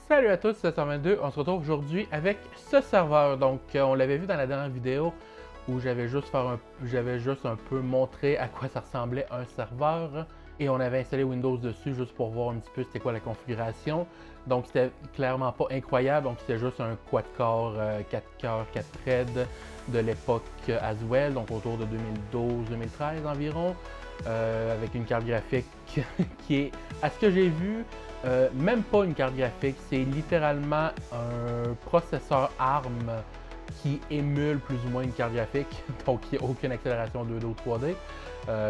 Salut à tous, c'est 122. On se retrouve aujourd'hui avec ce serveur. Donc, on l'avait vu dans la dernière vidéo où j'avais juste un peu montré à quoi ça ressemblait un serveur et on avait installé Windows dessus juste pour voir un petit peu c'était quoi la configuration. Donc, c'était clairement pas incroyable. Donc, c'était juste un quad-core 4 cœurs, 4 threads de l'époque Haswell, donc autour de 2012-2013 environ, avec une carte graphique qui est, à ce que j'ai vu, même pas une carte graphique, c'est littéralement un processeur ARM qui émule plus ou moins une carte graphique, donc il n'y a aucune accélération 2D ou 3D.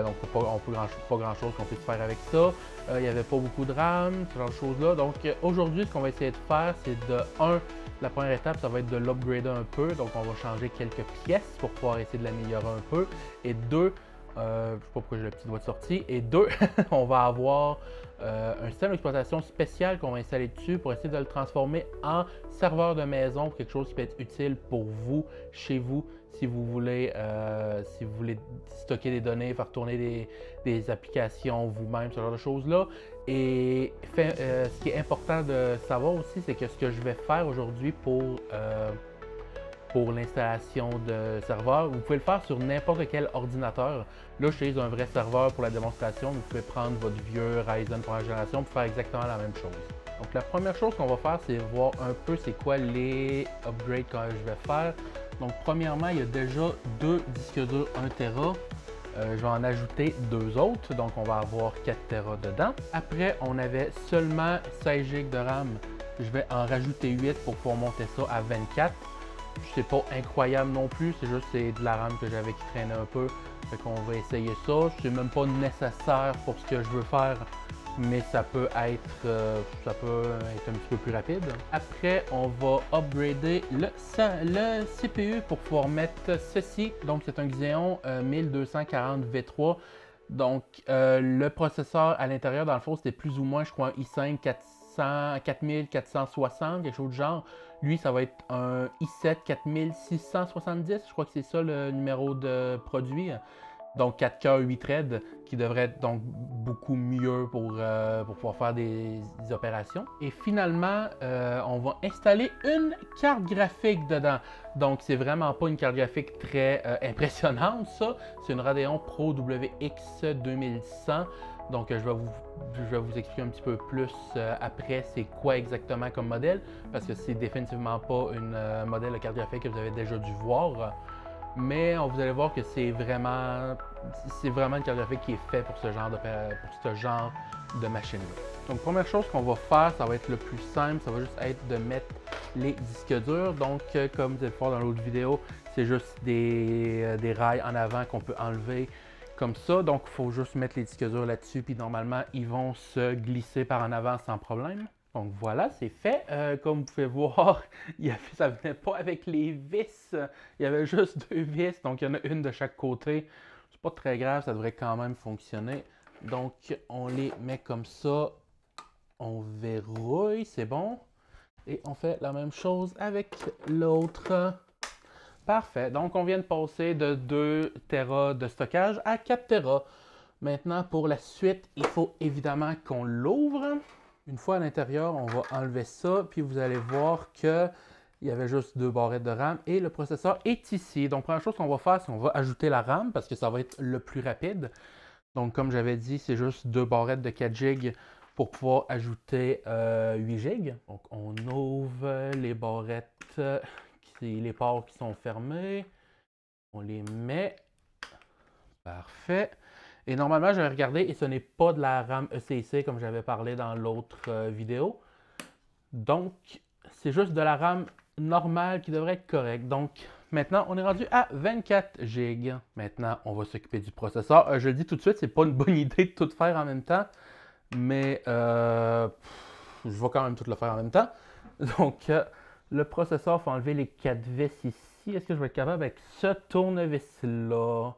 Donc pas grand chose qu'on puisse faire avec ça. Il n'y avait pas beaucoup de RAM, ce genre de choses-là. Donc aujourd'hui, ce qu'on va essayer de faire, c'est la première étape, ça va être de l'upgrader un peu. Donc on va changer quelques pièces pour pouvoir essayer de l'améliorer un peu. Et deux, je ne sais pas pourquoi j'ai le petit doigt de sortie. Et deux, on va avoir un système d'exploitation spécial qu'on va installer dessus pour essayer de le transformer en serveur de maison, pour quelque chose qui peut être utile pour vous, chez vous, si vous voulez stocker des données, faire tourner des applications vous-même, ce genre de choses-là. Et ce qui est important de savoir aussi, c'est que ce que je vais faire aujourd'hui pour l'installation de serveur. Vous pouvez le faire sur n'importe quel ordinateur. Là, j'utilise un vrai serveur pour la démonstration. Vous pouvez prendre votre vieux Ryzen première génération pour faire exactement la même chose. Donc, la première chose qu'on va faire, c'est voir un peu c'est quoi les upgrades que je vais faire. Donc, premièrement, il y a déjà deux disques durs 1 Tera. Je vais en ajouter deux autres, donc on va avoir 4 Tera dedans. Après, on avait seulement 16 GB de RAM. Je vais en rajouter 8 pour pouvoir monter ça à 24. C'est pas incroyable non plus, c'est de la RAM que j'avais qui traînait un peu. Fait qu'on va essayer ça. C'est même pas nécessaire pour ce que je veux faire, mais ça peut être un petit peu plus rapide. Après, on va upgrader le CPU pour pouvoir mettre ceci. Donc, c'est un Xeon 1240 V3. Donc, le processeur à l'intérieur, dans le fond, c'était plus ou moins, je crois, un i5 4460, quelque chose du genre. Lui, ça va être un i7 4670, je crois que c'est ça le numéro de produit. Donc 4 cœurs, 8 threads, qui devrait être donc beaucoup mieux pour pouvoir faire des opérations. Et finalement, on va installer une carte graphique dedans. Donc c'est vraiment pas une carte graphique très impressionnante, ça. C'est une Radeon Pro WX 2100. Donc, je vais vous expliquer un petit peu plus après c'est quoi exactement comme modèle, parce que c'est définitivement pas un modèle de carte graphique que vous avez déjà dû voir. Mais vous allez voir que c'est vraiment une carte graphique qui est faite pour ce genre de machine-là. Donc, première chose qu'on va faire, ça va être le plus simple, ça va juste être de mettre les disques durs. Donc, comme vous allez le voir dans l'autre vidéo, c'est juste des rails en avant qu'on peut enlever comme ça. Donc, il faut juste mettre les disques durs là-dessus, puis normalement, ils vont se glisser par en avant sans problème. Donc voilà, c'est fait. Comme vous pouvez voir, ça ne venait pas avec les vis. Il y avait juste deux vis, donc il y en a une de chaque côté. C'est pas très grave, ça devrait quand même fonctionner. Donc, on les met comme ça. On verrouille, c'est bon. Et on fait la même chose avec l'autre. Parfait. Donc, on vient de passer de 2 Tera de stockage à 4 Tera. Maintenant, pour la suite, il faut évidemment qu'on l'ouvre. Une fois à l'intérieur, on va enlever ça, puis vous allez voir qu'il y avait juste 2 barrettes de RAM et le processeur est ici. Donc, première chose qu'on va faire, c'est qu'on va ajouter la RAM parce que ça va être le plus rapide. Donc, comme j'avais dit, c'est juste 2 barrettes de 4 GB pour pouvoir ajouter 8 GB. Donc, on ouvre les barrettes, les ports qui sont fermés. On les met. Parfait. Et normalement, je vais regarder et ce n'est pas de la RAM ECC comme j'avais parlé dans l'autre vidéo. Donc, c'est juste de la RAM normale qui devrait être correcte. Donc, maintenant, on est rendu à 24 GB. Maintenant, on va s'occuper du processeur. Je le dis tout de suite, c'est pas une bonne idée de tout faire en même temps, mais je vais quand même tout le faire en même temps. Donc, le processeur, il faut enlever les 4 vis ici. Est-ce que je vais être capable avec ce tournevis-là?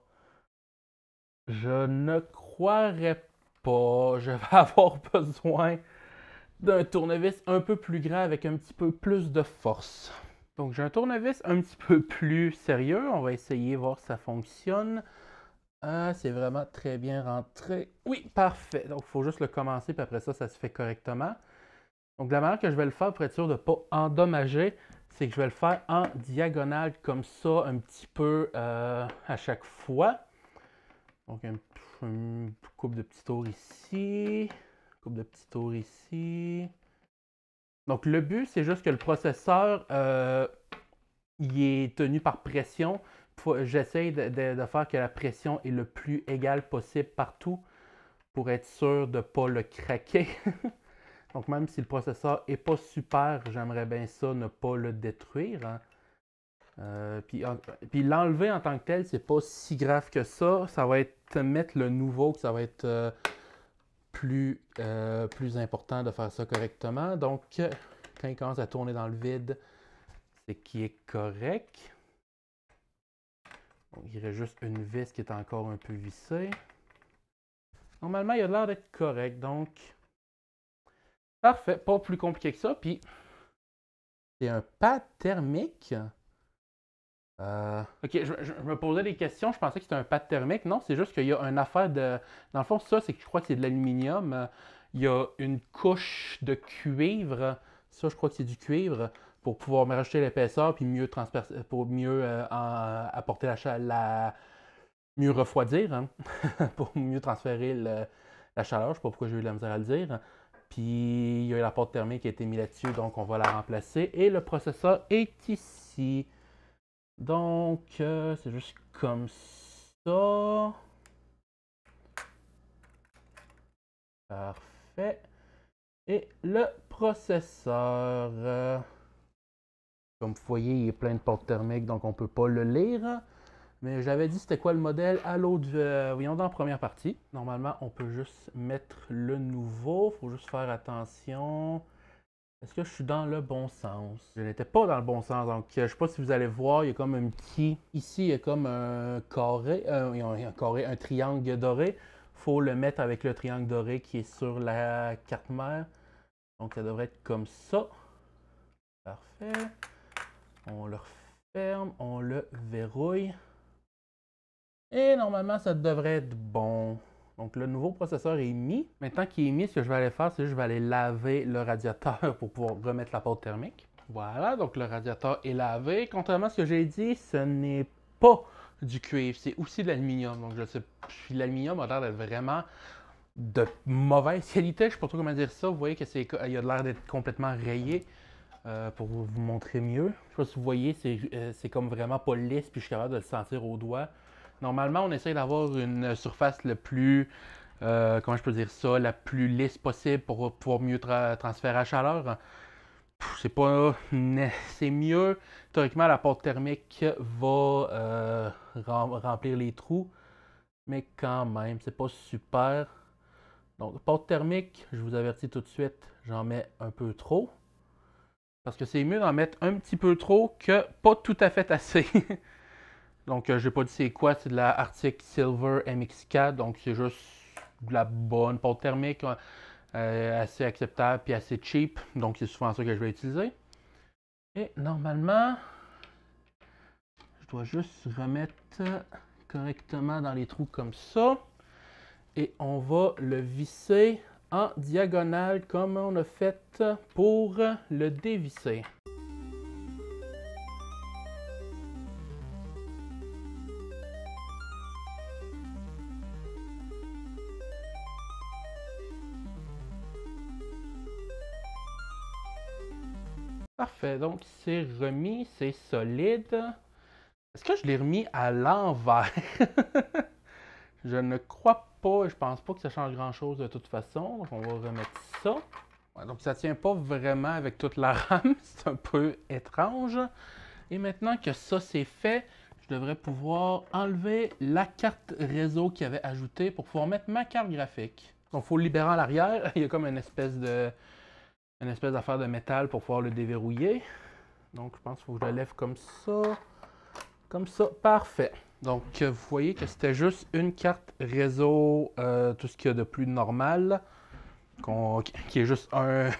Je ne croirais pas. Je vais avoir besoin d'un tournevis un peu plus grand avec un petit peu plus de force. Donc j'ai un tournevis un petit peu plus sérieux. On va essayer voir si ça fonctionne. C'est vraiment très bien rentré. Oui, parfait. Donc il faut juste le commencer, puis après ça, ça se fait correctement. Donc la manière que je vais le faire pour être sûr de ne pas endommager, c'est que je vais le faire en diagonale comme ça, un petit peu à chaque fois. Donc une coupe de petits tours ici, coupe de petits tours ici. Donc le but, c'est juste que le processeur, il est tenu par pression. J'essaie de faire que la pression est le plus égale possible partout pour être sûr de ne pas le craquer. Donc même si le processeur n'est pas super, j'aimerais bien ça ne pas le détruire. Hein. Puis l'enlever en tant que tel, c'est pas si grave que ça. Ça va être mettre le nouveau, que ça va être plus important de faire ça correctement. Donc quand il commence à tourner dans le vide, c'est qu'il est correct. Donc, il reste juste une vis qui est encore un peu vissée. Normalement, il a l'air d'être correct. Donc, parfait. Pas plus compliqué que ça. Puis, c'est un pad thermique. Ok, je me posais des questions. Je pensais que c'était un pad thermique. Non, c'est juste qu'il y a une affaire de... Dans le fond, ça, c'est que je crois que c'est de l'aluminium. Il y a une couche de cuivre. Ça, je crois que c'est du cuivre pour pouvoir me rajouter l'épaisseur puis mieux pour mieux apporter mieux refroidir, hein, pour mieux transférer la chaleur. Je ne sais pas pourquoi j'ai eu de la misère à le dire. Puis il y a la porte thermique qui a été mise là-dessus, donc on va la remplacer. Et le processeur est ici. Donc c'est juste comme ça. Parfait. Et le processeur, comme vous voyez, il est plein de portes thermiques, donc on ne peut pas le lire. Mais j'avais dit c'était quoi le modèle à l'autre, voyons dans la première partie. Normalement, on peut juste mettre le nouveau. Il faut juste faire attention. Est-ce que je suis dans le bon sens? Je n'étais pas dans le bon sens. Donc, je ne sais pas si vous allez voir, il y a comme un petit... Ici, il y a comme un carré, un triangle doré. Il faut le mettre avec le triangle doré qui est sur la carte mère. Donc, ça devrait être comme ça. Parfait. On le referme, on le verrouille. Et normalement, ça devrait être bon. Donc, le nouveau processeur est mis. Maintenant qu'il est mis, ce que je vais aller faire, c'est que je vais aller laver le radiateur pour pouvoir remettre la porte thermique. Voilà, donc le radiateur est lavé. Contrairement à ce que j'ai dit, ce n'est pas du cuivre, c'est aussi de l'aluminium. Donc, je sais, l'aluminium a l'air d'être vraiment de mauvaise qualité. Je ne sais pas trop comment dire ça. Vous voyez qu'il a l'air d'être complètement rayé. Pour vous montrer mieux. Je ne sais pas si vous voyez, c'est comme vraiment pas lisse, puis je suis capable de le sentir au doigt. Normalement, on essaie d'avoir une surface le plus, comment je peux dire ça, la plus lisse possible pour pouvoir mieux transférer la chaleur. C'est mieux. Théoriquement, la porte thermique va remplir les trous, mais quand même, c'est pas super. Donc, porte thermique, je vous avertis tout de suite, j'en mets un peu trop. Parce que c'est mieux d'en mettre un petit peu trop que pas tout à fait assez. Donc, je n'ai pas dit c'est quoi, c'est de la Arctic Silver MX4. Donc, c'est juste de la bonne porte thermique, assez acceptable puis assez cheap. Donc, c'est souvent ça que je vais utiliser. Et normalement, je dois juste remettre correctement dans les trous comme ça. Et on va le visser en diagonale comme on a fait pour le dévisser. Parfait, donc c'est remis, c'est solide. Est-ce que je l'ai remis à l'envers? Je ne crois pas, je pense pas que ça change grand-chose de toute façon. Donc on va remettre ça. Ouais, donc ça ne tient pas vraiment avec toute la rame, c'est un peu étrange. Et maintenant que ça c'est fait, je devrais pouvoir enlever la carte réseau qu'il y avait ajoutée pour pouvoir mettre ma carte graphique. Donc il faut le libérer à l'arrière, il y a comme une espèce d'affaire de métal pour pouvoir le déverrouiller. Donc je pense qu'il faut que je le lève comme ça. Comme ça, parfait. Donc vous voyez que c'était juste une carte réseau, tout ce qu'il y a de plus normal, qui est juste un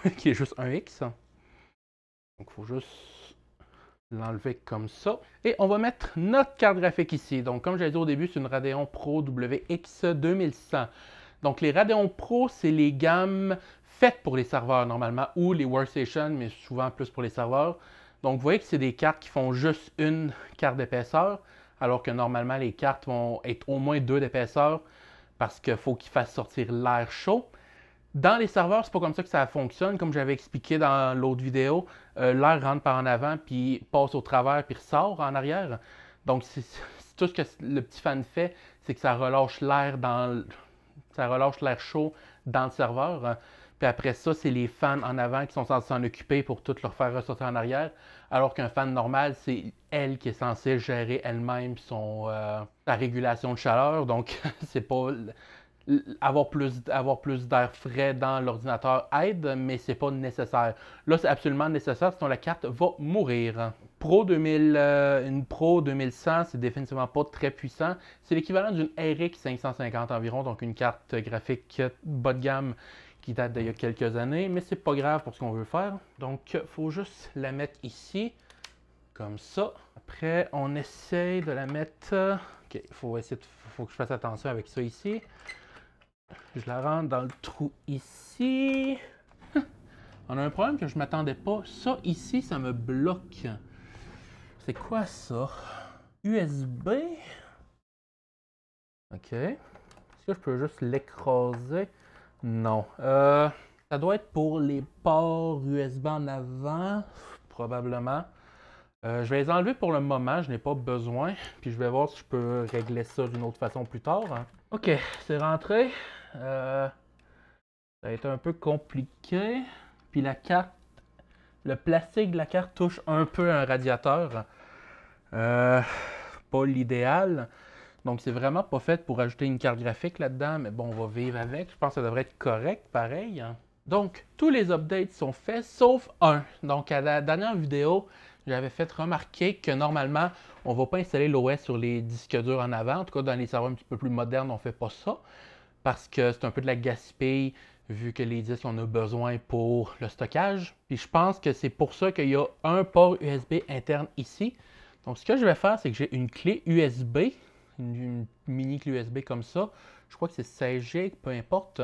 X. Donc il faut juste l'enlever comme ça. Et on va mettre notre carte graphique ici. Donc comme j'avais dit au début, c'est une Radeon Pro WX 2100. Donc les Radeon Pro, c'est les gammes faites pour les serveurs normalement, ou les workstations, mais souvent plus pour les serveurs. Donc vous voyez que c'est des cartes qui font juste une carte d'épaisseur, alors que normalement les cartes vont être au moins 2 d'épaisseur, parce qu'il faut qu'ils fassent sortir l'air chaud. Dans les serveurs, c'est pas comme ça que ça fonctionne. Comme j'avais expliqué dans l'autre vidéo, l'air rentre par en avant, puis passe au travers, puis ressort en arrière. Donc, tout ce que le petit fan fait, c'est que ça relâche l'air chaud dans le serveur. Puis après ça, c'est les fans en avant qui sont censés s'en occuper pour tout leur faire ressortir en arrière. Alors qu'un fan normal, c'est elle qui est censée gérer elle-même sa régulation de chaleur. Donc, c'est pas avoir plus d'air frais dans l'ordinateur aide, mais c'est pas nécessaire. Là, c'est absolument nécessaire, sinon la carte va mourir. Une Pro 2100, c'est définitivement pas très puissant. C'est l'équivalent d'une RX 550 environ, donc une carte graphique bas de gamme qui date d'il y a quelques années, mais c'est pas grave pour ce qu'on veut faire. Donc, il faut juste la mettre ici, comme ça. Après, on essaye de la mettre... Ok, il faut que je fasse attention avec ça ici. Je la rentre dans le trou ici. On a un problème que je ne m'attendais pas. Ça ici, ça me bloque. C'est quoi ça? USB? Ok. Est-ce que je peux juste l'écraser? Non. Ça doit être pour les ports USB en avant, probablement. Je vais les enlever pour le moment, je n'ai pas besoin. Puis je vais voir si je peux régler ça d'une autre façon plus tard. Ok, c'est rentré. Ça va être un peu compliqué. Puis la carte, le plastique de la carte touche un peu un radiateur. Pas l'idéal. Donc c'est vraiment pas fait pour ajouter une carte graphique là-dedans. Mais bon, on va vivre avec. Je pense que ça devrait être correct, pareil. Donc, tous les updates sont faits, sauf un. Donc, à la dernière vidéo, j'avais fait remarquer que normalement, on ne va pas installer l'OS sur les disques durs en avant. En tout cas, dans les serveurs un petit peu plus modernes, on ne fait pas ça. Parce que c'est un peu de la gaspille, vu que les disques, on a besoin pour le stockage. Puis je pense que c'est pour ça qu'il y a un port USB interne ici. Donc, ce que je vais faire, c'est que j'ai une clé USB, une mini clé USB comme ça. Je crois que c'est 16 Go, peu importe.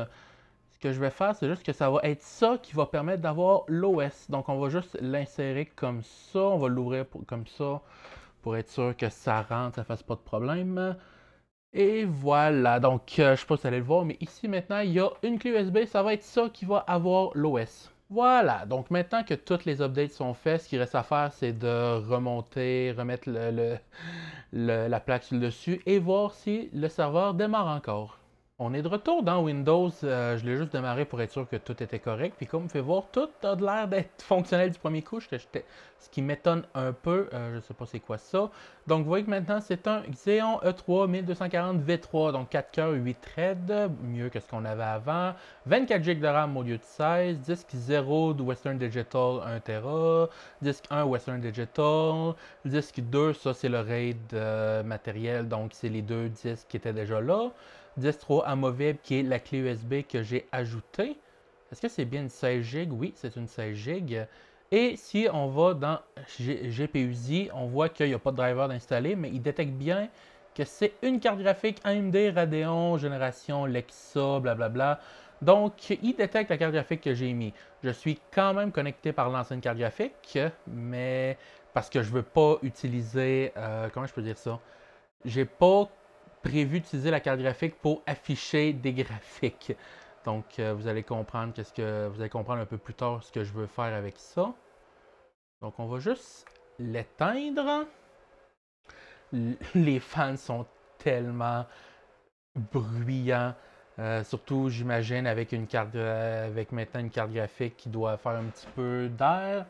Ce que je vais faire, c'est juste que ça va être ça qui va permettre d'avoir l'OS. Donc, on va juste l'insérer comme ça. On va l'ouvrir comme ça pour être sûr que ça rentre, ça ne fasse pas de problème. Et voilà. Donc, je ne sais pas si vous allez le voir, mais ici, maintenant, il y a une clé USB. Ça va être ça qui va avoir l'OS. Voilà. Donc, maintenant que toutes les updates sont faites, ce qu'il reste à faire, c'est de remettre la plaque sur le dessus et voir si le serveur démarre encore. On est de retour dans Windows. Je l'ai juste démarré pour être sûr que tout était correct. Puis comme vous pouvez voir, tout a l'air d'être fonctionnel du premier coup. Ce qui m'étonne un peu. Je ne sais pas c'est quoi ça. Donc vous voyez que maintenant c'est un Xeon E3 1240 V3. Donc 4 cœurs, 8 threads. Mieux que ce qu'on avait avant. 24 Go de RAM au lieu de 16. Disque 0 de Western Digital 1 Tera. Disque 1 Western Digital. Disque 2, ça c'est le RAID matériel. Donc c'est les deux disques qui étaient déjà là. Disque 3 amovible qui est la clé USB que j'ai ajoutée. Est-ce que c'est bien une 16 Go? Oui, c'est une 16 Go. Et si on va dans GPUZ, on voit qu'il n'y a pas de driver d'installer, mais il détecte bien que c'est une carte graphique AMD Radeon, génération Lexa, blablabla. Donc, il détecte la carte graphique que j'ai mis. Je suis quand même connecté par l'ancienne carte graphique, mais parce que je ne veux pas utiliser... comment je peux dire ça? J'ai pas prévu d'utiliser la carte graphique pour afficher des graphiques. Donc, vous allez comprendre un peu plus tard ce que je veux faire avec ça. Donc, on va juste l'éteindre. Les fans sont tellement bruyants. Surtout, j'imagine, avec maintenant une carte graphique qui doit faire un petit peu d'air.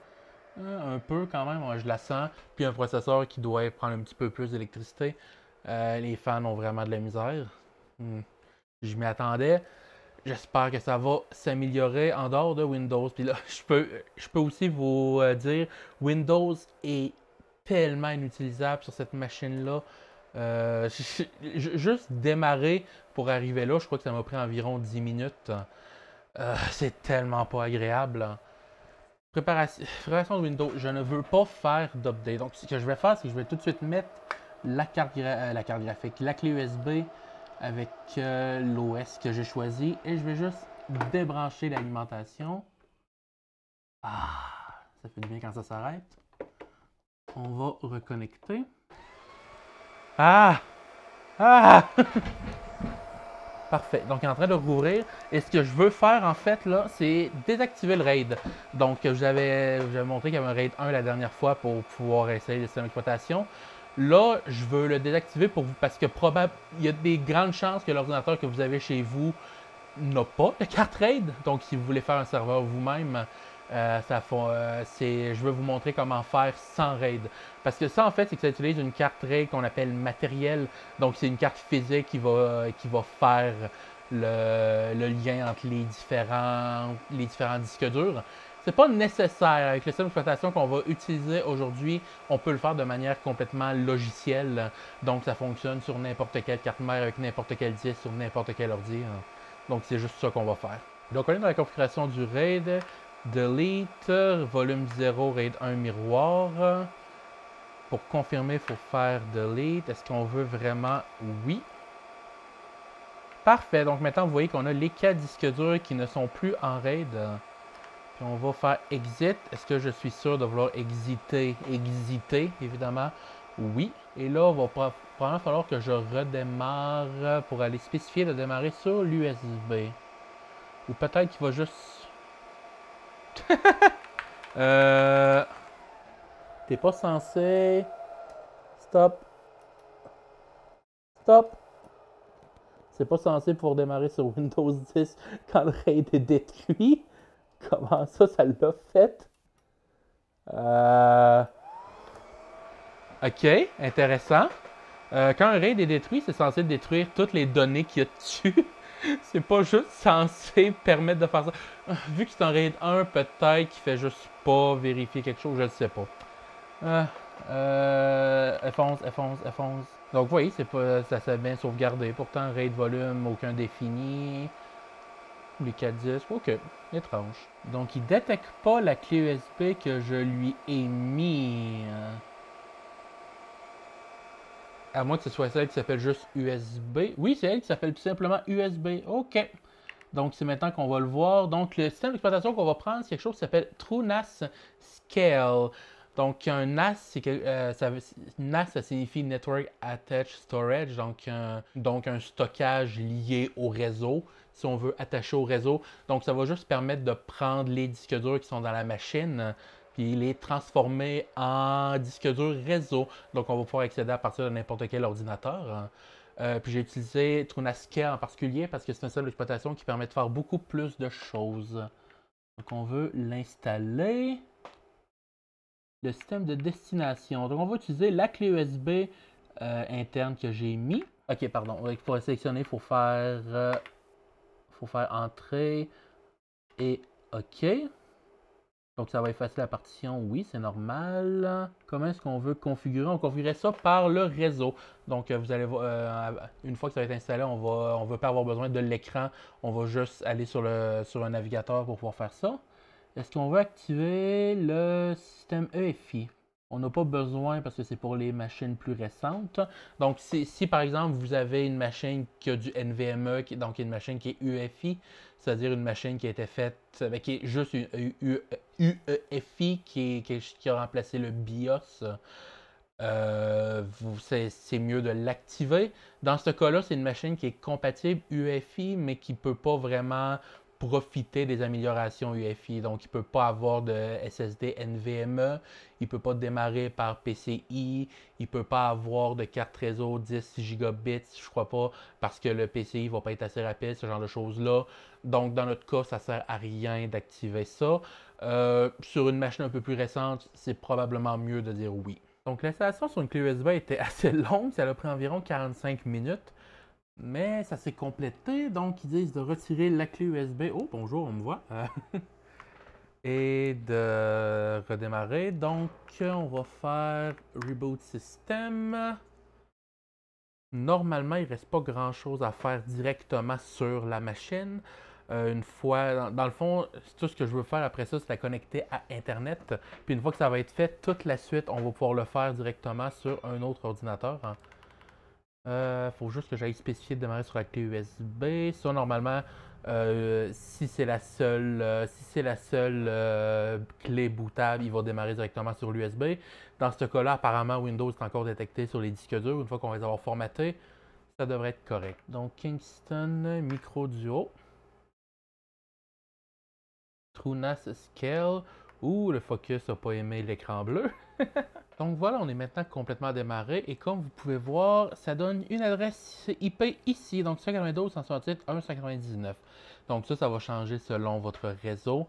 Un peu quand même, moi, je la sens. Puis un processeur qui doit prendre un petit peu plus d'électricité. Les fans ont vraiment de la misère. Je m'y attendais. J'espère que ça va s'améliorer en dehors de Windows. Puis là, je peux aussi vous dire, Windows est tellement inutilisable sur cette machine-là. Juste démarrer pour arriver là, je crois que ça m'a pris environ 10 minutes. C'est tellement pas agréable. Préparation de Windows, je ne veux pas faire d'update. Donc, ce que je vais faire, c'est que je vais tout de suite mettre la carte graphique, la clé USB avec l'OS que j'ai choisi et je vais juste débrancher l'alimentation. Ah, ça fait du bien quand ça s'arrête. On va reconnecter. Ah! Ah! Parfait. Donc, il est en train de rouvrir. Et ce que je veux faire, en fait, là, c'est désactiver le RAID. Donc, j'avais montré qu'il y avait un RAID 1 la dernière fois pour pouvoir essayer le système d'exploitation. Là, je veux le désactiver pour vous parce que il y a des grandes chances que l'ordinateur que vous avez chez vous n'a pas de carte RAID. Donc, si vous voulez faire un serveur vous-même, je vais vous montrer comment faire sans RAID. Parce que ça, en fait, c'est que ça utilise une carte RAID qu'on appelle matérielle. Donc, c'est une carte physique qui va faire le lien entre les différents disques durs. C'est pas nécessaire. Avec le système d'exploitation qu'on va utiliser aujourd'hui, on peut le faire de manière complètement logicielle. Donc, ça fonctionne sur n'importe quelle carte mère, avec n'importe quel disque, sur n'importe quel ordi. Donc, c'est juste ça qu'on va faire. Donc, on est dans la configuration du RAID. Delete, volume 0, RAID 1 miroir. Pour confirmer, il faut faire Delete. Est-ce qu'on veut vraiment oui? Parfait. Donc, maintenant, vous voyez qu'on a les 4 disques durs qui ne sont plus en RAID. Puis, on va faire Exit. Est-ce que je suis sûr de vouloir exiter? Exiter, évidemment. Oui. Et là, il va probablement falloir que je redémarre pour aller spécifier de démarrer sur l'USB. Ou peut-être qu'il va juste... T'es pas censé... Stop. Stop. C'est pas censé pouvoir démarrer sur Windows 10 quand le RAID est détruit. Comment ça, ça l'a fait? Ok, intéressant. Quand un RAID est détruit, c'est censé détruire toutes les données qu'il y a dessus. C'est pas juste censé permettre de faire ça. Vu que c'est un RAID 1, peut-être qu'il fait juste pas vérifier quelque chose, je ne sais pas. F11. Donc, vous voyez, ça s'est bien sauvegardé. Pourtant, RAID volume, aucun défini. Les 4 disques, ok, étrange. Donc, il ne détecte pas la clé USB que je lui ai mis. À moins que ce soit celle qui s'appelle juste USB. Oui, c'est elle qui s'appelle tout simplement USB. OK. Donc, c'est maintenant qu'on va le voir. Donc, le système d'exploitation qu'on va prendre, c'est quelque chose qui s'appelle TrueNAS Scale. Donc, un NAS, NAS, ça signifie Network Attached Storage, donc un stockage lié au réseau, si on veut attacher au réseau. Donc, ça va juste permettre de prendre les disques durs qui sont dans la machine, puis les transformer en disques durs réseau. Donc, on va pouvoir accéder à partir de n'importe quel ordinateur. Puis j'ai utilisé TrueNAS en particulier parce que c'est un système d'exploitation qui permet de faire beaucoup plus de choses. Donc, on veut l'installer. Le système de destination. Donc, on va utiliser la clé USB interne que j'ai mis. Ok, pardon. Pour sélectionner, il faut faire entrée et OK. Donc, ça va effacer la partition. Oui, c'est normal. Comment est-ce qu'on veut configurer? On configurerait ça par le réseau. Donc, vous allez voir, une fois que ça va être installé, on ne va pas avoir besoin de l'écran. On va juste aller sur un navigateur pour pouvoir faire ça. Est-ce qu'on veut activer le système EFI? On n'a pas besoin parce que c'est pour les machines plus récentes. Donc, si par exemple, vous avez une machine qui a du NVMe, donc une machine qui est UEFI, c'est-à-dire une machine qui a été faite, qui est juste une UEFI, qui a remplacé le BIOS, c'est mieux de l'activer. Dans ce cas-là, c'est une machine qui est compatible UEFI, mais qui ne peut pas vraiment profiter des améliorations UEFI. Donc, il ne peut pas avoir de SSD NVMe, il ne peut pas démarrer par PCI, il ne peut pas avoir de carte réseau 10 gigabits, je crois pas, parce que le PCI ne va pas être assez rapide, ce genre de choses-là. Donc, dans notre cas, ça ne sert à rien d'activer ça. Sur une machine un peu plus récente, c'est probablement mieux de dire oui. Donc, l'installation sur une clé USB était assez longue, ça a pris environ 45 minutes. Mais ça s'est complété, donc ils disent de retirer la clé USB. Oh, bonjour, on me voit. Et de redémarrer. Donc, on va faire Reboot System. Normalement, il ne reste pas grand-chose à faire directement sur la machine. Une fois, dans le fond, tout ce que je veux faire après ça, c'est la connecter à Internet. Puis une fois que ça va être fait, toute la suite, on va pouvoir le faire directement sur un autre ordinateur. Faut juste que j'aille spécifier de démarrer sur la clé USB. Ça, normalement, Si c'est la seule clé bootable, il va démarrer directement sur l'USB. Dans ce cas-là, apparemment, Windows est encore détecté sur les disques durs. Une fois qu'on va les avoir formatés, ça devrait être correct. Donc, Kingston Micro Duo. TrueNAS Scale. Ouh, le focus n'a pas aimé l'écran bleu. Donc voilà, on est maintenant complètement démarré. Et comme vous pouvez voir, ça donne une adresse IP ici. Donc 192.168.1.199. Donc ça va changer selon votre réseau.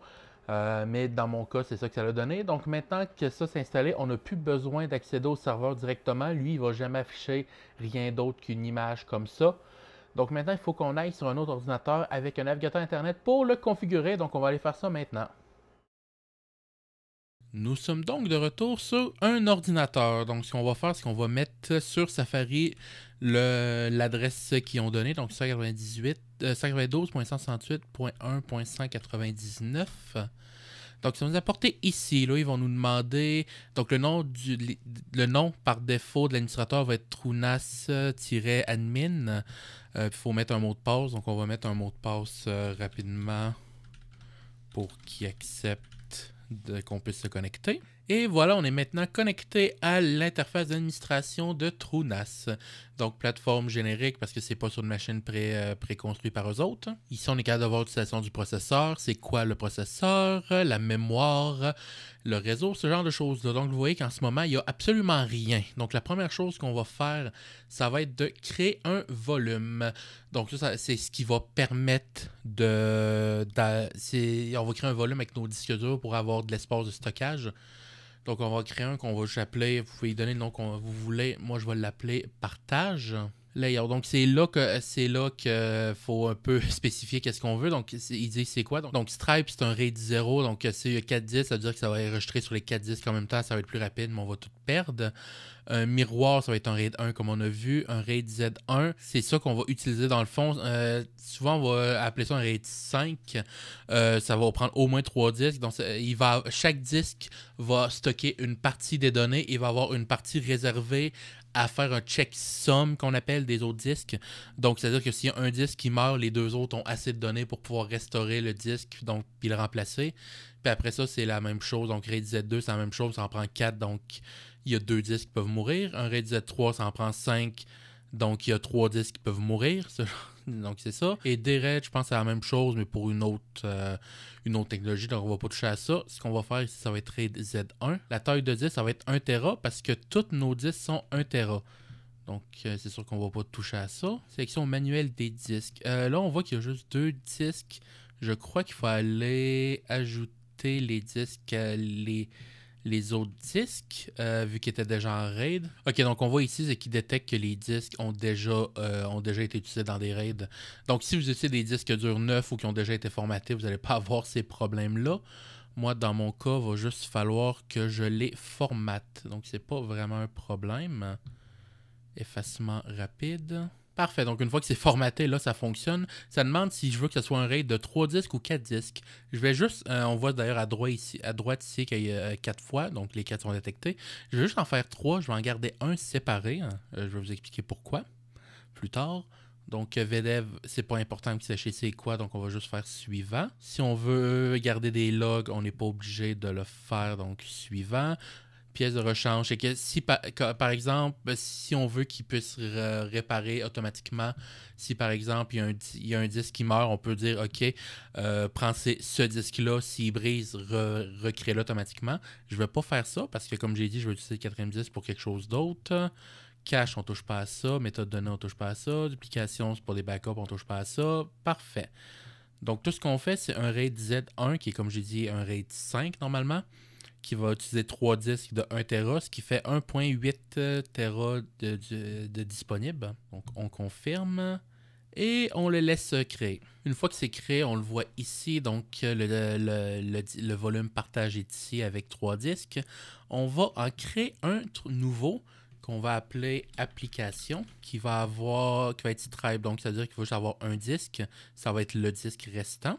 Mais dans mon cas, c'est ça que ça l'a donné. Donc maintenant que ça s'est installé, on n'a plus besoin d'accéder au serveur directement. Lui, il ne va jamais afficher rien d'autre qu'une image comme ça. Donc maintenant, il faut qu'on aille sur un autre ordinateur avec un navigateur Internet pour le configurer. Donc on va aller faire ça maintenant. Nous sommes donc de retour sur un ordinateur. Donc ce qu'on va faire, c'est qu'on va mettre sur Safari l'adresse qu'ils ont donnée. Donc 192.168.1.199. Donc, ça va nous apporter ici. Là, ils vont nous demander. Donc, le nom par défaut de l'administrateur va être trunas-admin. Il faut mettre un mot de passe. Donc, on va mettre un mot de passe rapidement pour qu'il accepte qu'on puisse se connecter. Et voilà, on est maintenant connecté à l'interface d'administration de TrueNAS. Donc, plateforme générique parce que c'est pas sur une machine préconstruite par eux autres. Ici, on est capable de voir l'utilisation du processeur. C'est quoi le processeur, la mémoire, le réseau, ce genre de choses-là. Donc, vous voyez qu'en ce moment, il n'y a absolument rien. Donc, la première chose qu'on va faire, ça va être de créer un volume. Donc, ça c'est ce qui va permettre on va créer un volume avec nos disques durs pour avoir de l'espace de stockage. Donc, on va créer un qu'on va juste appeler, vous pouvez lui donner le nom que vous voulez. Moi, je vais l'appeler partage. Layout. Donc, c'est là que faut un peu spécifier qu'est-ce qu'on veut. Donc, il dit c'est quoi. Donc, Stripe, c'est un RAID 0. Donc, c'est 4 disques. Ça veut dire que ça va enregistrer sur les 4 disques en même temps. Ça va être plus rapide, mais on va tout perdre. Un miroir, ça va être un RAID 1 comme on a vu. Un RAID Z1, c'est ça qu'on va utiliser dans le fond. Souvent, on va appeler ça un RAID 5. Ça va prendre au moins 3 disques. Donc, chaque disque va stocker une partie des données. Il va avoir une partie réservée à faire un checksum qu'on appelle des autres disques. Donc, c'est-à-dire que s'il y a un disque qui meurt, les deux autres ont assez de données pour pouvoir restaurer le disque puis le remplacer. Puis après ça, c'est la même chose. Donc, RAID Z2, c'est la même chose. Ça en prend 4. Donc, il y a 2 disques qui peuvent mourir. Un RAID Z3, ça en prend 5. Donc, il y a 3 disques qui peuvent mourir. Donc, c'est ça. Et DRAID, je pense que c'est la même chose, mais pour une autre technologie. Donc, on ne va pas toucher à ça. Ce qu'on va faire ici, ça va être RAID Z1. La taille de disque, ça va être 1 Tera parce que tous nos disques sont 1 Tera. Donc, c'est sûr qu'on ne va pas toucher à ça. Sélection manuelle des disques. Là, on voit qu'il y a juste 2 disques. Je crois qu'il faut aller ajouter les disques les autres disques, vu qu'ils étaient déjà en RAID. Ok, donc on voit ici, c'est qu'il détecte que les disques ont déjà été utilisés dans des RAID. Donc si vous utilisez des disques durs neufs ou qui ont déjà été formatés, vous n'allez pas avoir ces problèmes-là. Moi, dans mon cas, il va juste falloir que je les formate. Donc c'est pas vraiment un problème. Effacement rapide. Parfait, donc une fois que c'est formaté, là, ça fonctionne. Ça demande si je veux que ce soit un RAID de 3 disques ou 4 disques. Je vais juste, on voit d'ailleurs à droite ici qu'il y a 4 fois, donc les 4 sont détectés. Je vais juste en faire 3, je vais en garder un séparé. Je vais vous expliquer pourquoi plus tard. Donc VDEV, c'est pas important que vous sachiez c'est quoi, donc on va juste faire suivant. Si on veut garder des logs, on n'est pas obligé de le faire, donc suivant. Pièce de rechange. C'est que si par exemple, si on veut qu'il puisse réparer automatiquement, si par exemple il y a un disque qui meurt, on peut dire OK, prends ce disque-là, s'il brise, recrée-le automatiquement. Je ne vais pas faire ça parce que comme j'ai dit, je vais utiliser le 4e disque pour quelque chose d'autre. Cache, on ne touche pas à ça. Méthode de données, on ne touche pas à ça. Duplication, c'est pour des backups, on ne touche pas à ça. Parfait. Donc tout ce qu'on fait, c'est un RAID Z1 qui est, comme j'ai dit, un RAID 5 normalement, qui va utiliser 3 disques de 1 Tera, ce qui fait 1.8 Tera de disponible. Donc, on confirme et on le laisse créer. Une fois que c'est créé, on le voit ici. Donc, le volume partagé ici avec 3 disques. On va en créer un nouveau qu'on va appeler application qui va être Stripe. Donc, c'est-à-dire qu'il va juste avoir un disque. Ça va être le disque restant.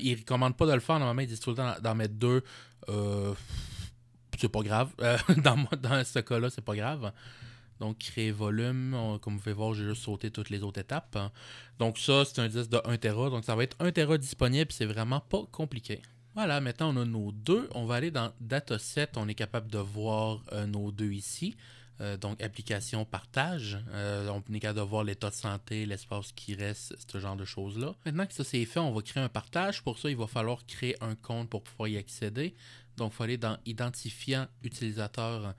Ils ne recommandent pas de le faire. Normalement, ils disent tout le temps d'en mettre 2. C'est pas grave. Dans ce cas-là, c'est pas grave. Donc, créer volume, comme vous pouvez voir, j'ai juste sauté toutes les autres étapes. Donc ça, c'est un disque de 1 Tera. Donc ça va être 1 Tera disponible, c'est vraiment pas compliqué. Voilà, maintenant on a nos deux. On va aller dans Dataset. On est capable de voir nos deux ici. Donc application partage. On est capable de voir l'état de santé, l'espace qui reste, ce genre de choses-là. Maintenant que ça c'est fait, on va créer un partage. Pour ça, il va falloir créer un compte pour pouvoir y accéder. Donc il faut aller dans Identifiant utilisateur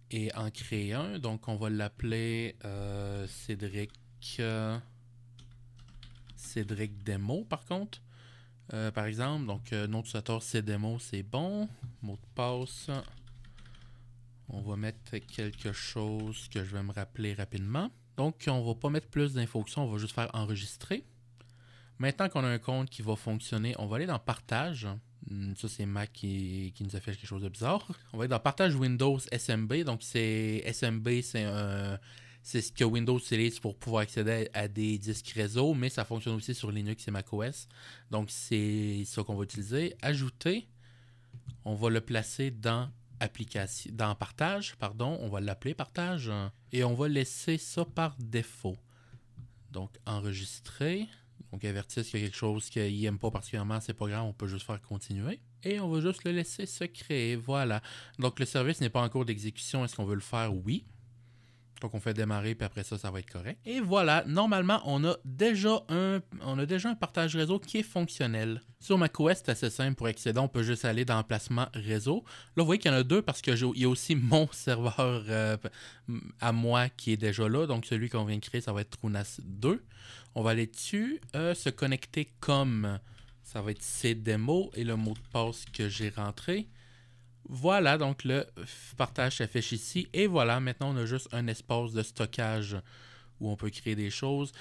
et en créer un. Donc on va l'appeler Cédric Demo par contre. Par exemple, donc nom d'utilisateur Cdemo, c'est bon. Mot de passe. On va mettre quelque chose que je vais me rappeler rapidement. Donc on va pas mettre plus d'infos que ça, on va juste faire enregistrer. Maintenant qu'on a un compte qui va fonctionner, on va aller dans Partage. Ça, c'est Mac qui nous a fait quelque chose de bizarre. On va aller dans Partage Windows SMB. Donc, SMB, c'est ce que Windows utilise pour pouvoir accéder à des disques réseau, mais ça fonctionne aussi sur Linux et macOS. Donc, c'est ça qu'on va utiliser. Ajouter, on va le placer dans Partage, pardon. On va l'appeler Partage. Et on va laisser ça par défaut. Donc, enregistrer. Donc, avertir qu'il y a quelque chose qu'il n'aime pas particulièrement, c'est pas grave, on peut juste faire continuer. Et on va juste le laisser se créer, voilà. Donc, le service n'est pas en cours d'exécution. Est-ce qu'on veut le faire? Oui. Donc, on fait démarrer, puis après ça, ça va être correct. Et voilà, normalement, on a déjà un partage réseau qui est fonctionnel. Sur macOS, c'est assez simple pour accéder. On peut juste aller dans Emplacement réseau. Là, vous voyez qu'il y en a deux parce qu'il y a aussi mon serveur à moi qui est déjà là. Donc, celui qu'on vient de créer, ça va être Trunas 2. On va aller dessus, se connecter comme, ça va être Cdemo et le mot de passe que j'ai rentré. Voilà, donc le partage s'affiche ici. Et voilà, maintenant on a juste un espace de stockage où on peut créer des choses.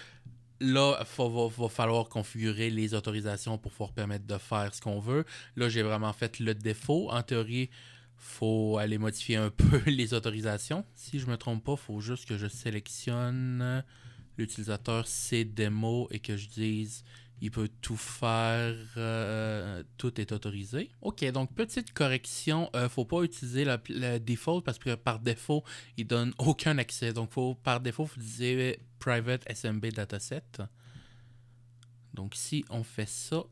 Là, va falloir configurer les autorisations pour pouvoir permettre de faire ce qu'on veut. Là, j'ai vraiment fait le défaut. En théorie, il faut aller modifier un peu les autorisations. Si je ne me trompe pas, il faut juste que je sélectionne l'utilisateur Cdemo et que je dise il peut tout faire, tout est autorisé. Ok, donc petite correction, faut pas utiliser le default parce que par défaut, il donne aucun accès. Donc par défaut, il faut utiliser Private SMB Dataset. Donc si on fait ça,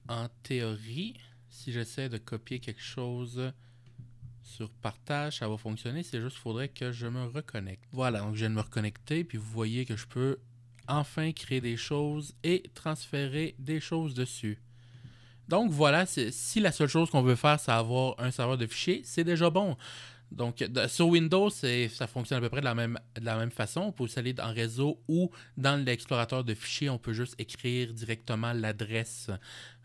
en théorie, si j'essaie de copier quelque chose sur partage, ça va fonctionner. C'est juste qu'il faudrait que je me reconnecte. Voilà, donc je viens de me reconnecter, puis vous voyez que je peux enfin créer des choses et transférer des choses dessus. Donc voilà, si la seule chose qu'on veut faire, c'est avoir un serveur de fichiers, c'est déjà bon. Donc sur Windows, ça fonctionne à peu près de la même façon. On peut aussi aller en réseau ou dans l'explorateur de fichiers, on peut juste écrire directement l'adresse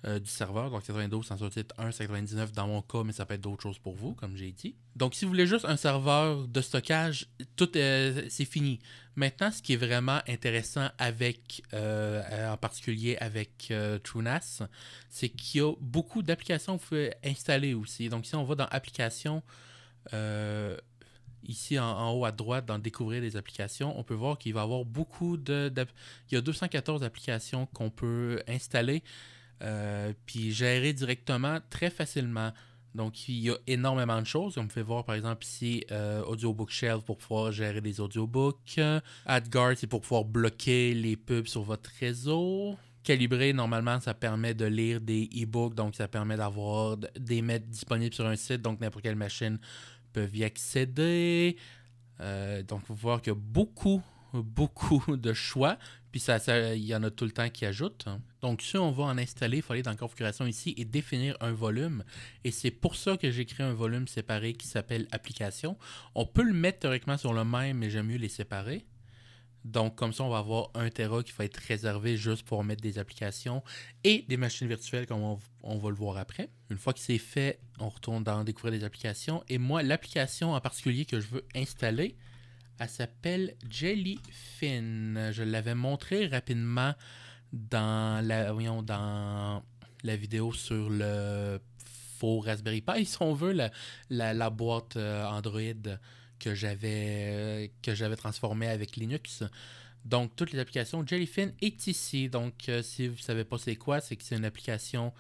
du serveur. Donc 92, 168, 199 dans mon cas, mais ça peut être d'autres choses pour vous, comme j'ai dit. Donc si vous voulez juste un serveur de stockage, tout c'est fini. Maintenant, ce qui est vraiment intéressant avec, en particulier avec Trunas, c'est qu'il y a beaucoup d'applications que vous pouvez installer aussi. Donc si on va dans Applications, ici en haut à droite, dans Découvrir des applications, on peut voir qu'il va y avoir beaucoup il y a 214 applications qu'on peut installer puis gérer directement très facilement. Donc, il y a énormément de choses. On me fait voir, par exemple, ici, Audio Bookshelf pour pouvoir gérer des audiobooks. AdGuard, c'est pour pouvoir bloquer les pubs sur votre réseau. Calibrer, normalement, ça permet de lire des e-books. Donc, ça permet d'avoir des mettre disponibles sur un site. Donc, n'importe quelle machine peut y accéder. Donc, vous voir qu'il y a beaucoup de choix. Puis il y en a tout le temps qui ajoutent. Donc si on va en installer, il faut aller dans Configuration ici et définir un volume. Et c'est pour ça que j'ai créé un volume séparé qui s'appelle Application. On peut le mettre théoriquement sur le même, mais j'aime mieux les séparer. Donc comme ça, on va avoir 1 Tera qui va être réservé juste pour mettre des applications et des machines virtuelles comme on va le voir après. Une fois que c'est fait, on retourne dans Découvrir des applications. Et moi, l'application en particulier que je veux installer, elle s'appelle Jellyfin. Je l'avais montré rapidement dans la vidéo sur le faux Raspberry Pi, si on veut, la boîte Android que j'avais transformée avec Linux. Donc, toutes les applications, Jellyfin est ici. Donc, si vous ne savez pas c'est quoi, c'est que c'est une application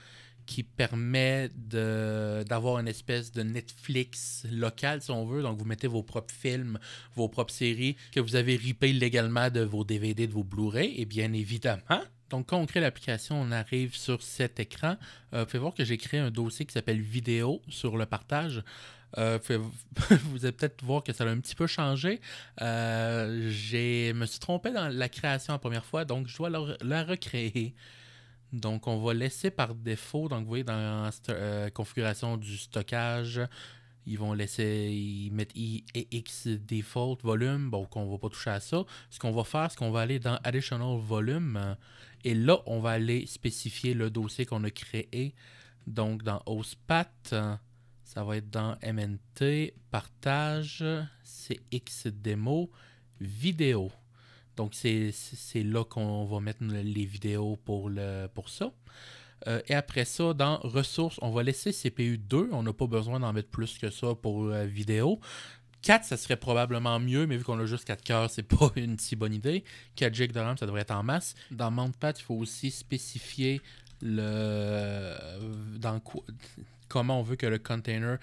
qui permet d'avoir une espèce de Netflix local, si on veut. Donc, vous mettez vos propres films, vos propres séries que vous avez ripé légalement de vos DVD, de vos Blu-ray, et bien évidemment. Donc, quand on crée l'application, on arrive sur cet écran. Vous pouvez voir que j'ai créé un dossier qui s'appelle Vidéo sur le partage. Vous allez peut-être voir que ça a un petit peu changé. Je me suis trompé dans la création la première fois, donc je dois la recréer. Donc, on va laisser par défaut, donc vous voyez dans configuration du stockage, ils vont ils mettent I et X default volume, donc on ne va pas toucher à ça. Ce qu'on va faire, c'est qu'on va aller dans additional volume, et là, on va aller spécifier le dossier qu'on a créé. Donc, dans hostpath, ça va être dans MNT, partage, CX démo, vidéo. Donc, c'est là qu'on va mettre les vidéos pour ça. Et après ça, dans ressources, on va laisser CPU 2. On n'a pas besoin d'en mettre plus que ça pour vidéo. 4, ça serait probablement mieux, mais vu qu'on a juste 4 cœurs, c'est pas une si bonne idée. 4 GB de RAM, ça devrait être en masse. Dans Mountpad, il faut aussi spécifier comment on veut que le container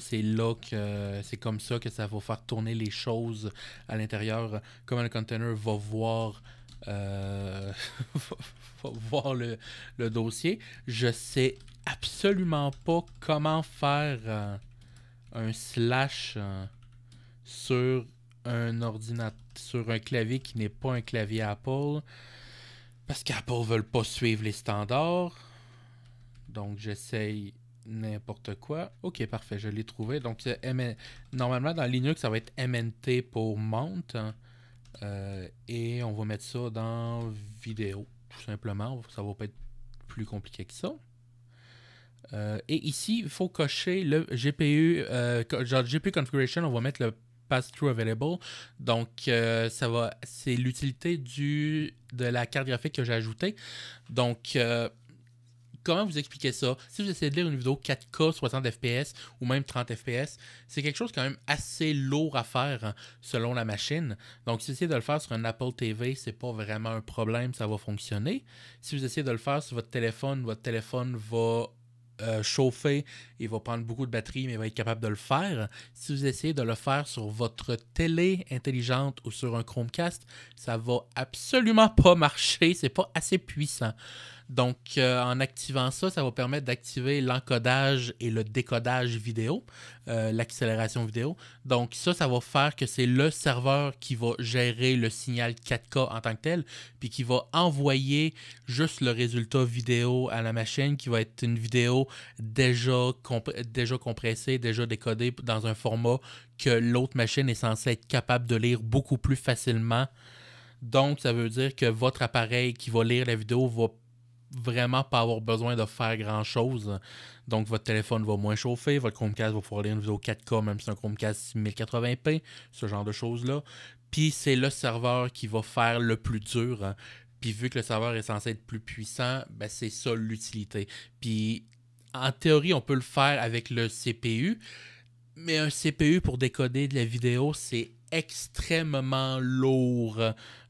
c'est là que c'est comme ça que ça va faire tourner les choses à l'intérieur, comment le container va voir le dossier. Je sais absolument pas comment faire un slash sur un ordinateur, sur un clavier qui n'est pas un clavier Apple, parce qu'Apple ne veut pas suivre les standards. Donc j'essaye n'importe quoi. Ok, parfait, je l'ai trouvé. Donc normalement dans Linux, ça va être MNT pour mount. Et on va mettre ça dans vidéo, tout simplement. Ça va pas être plus compliqué que ça. Et ici, il faut cocher le GPU, genre GPU configuration, on va mettre le pass-through available. Donc, c'est l'utilité de la carte graphique que j'ai ajoutée. Donc, comment vous expliquer ça? Si vous essayez de lire une vidéo 4K 60 fps ou même 30 fps, c'est quelque chose quand même assez lourd à faire selon la machine. Donc, si vous essayez de le faire sur un Apple TV, c'est pas vraiment un problème, ça va fonctionner. Si vous essayez de le faire sur votre téléphone va chauffer, il va prendre beaucoup de batterie, mais il va être capable de le faire. Si vous essayez de le faire sur votre télé intelligente ou sur un Chromecast, ça va absolument pas marcher, c'est pas assez puissant. Donc, en activant ça, ça va permettre d'activer l'encodage et le décodage vidéo, l'accélération vidéo. Donc, ça va faire que c'est le serveur qui va gérer le signal 4K en tant que tel, puis qui va envoyer juste le résultat vidéo à la machine, qui va être une vidéo déjà compressée, déjà décodée dans un format que l'autre machine est censée être capable de lire beaucoup plus facilement. Donc, ça veut dire que votre appareil qui va lire la vidéo va vraiment pas avoir besoin de faire grand chose. Donc votre téléphone va moins chauffer, votre Chromecast va pouvoir lire une vidéo 4K même si c'est un Chromecast 1080p, ce genre de choses là. Puis c'est le serveur qui va faire le plus dur, hein. Puis vu que le serveur est censé être plus puissant, ben c'est ça l'utilité. Puis en théorie on peut le faire avec le CPU, mais un CPU pour décoder de la vidéo c'est extrêmement lourd.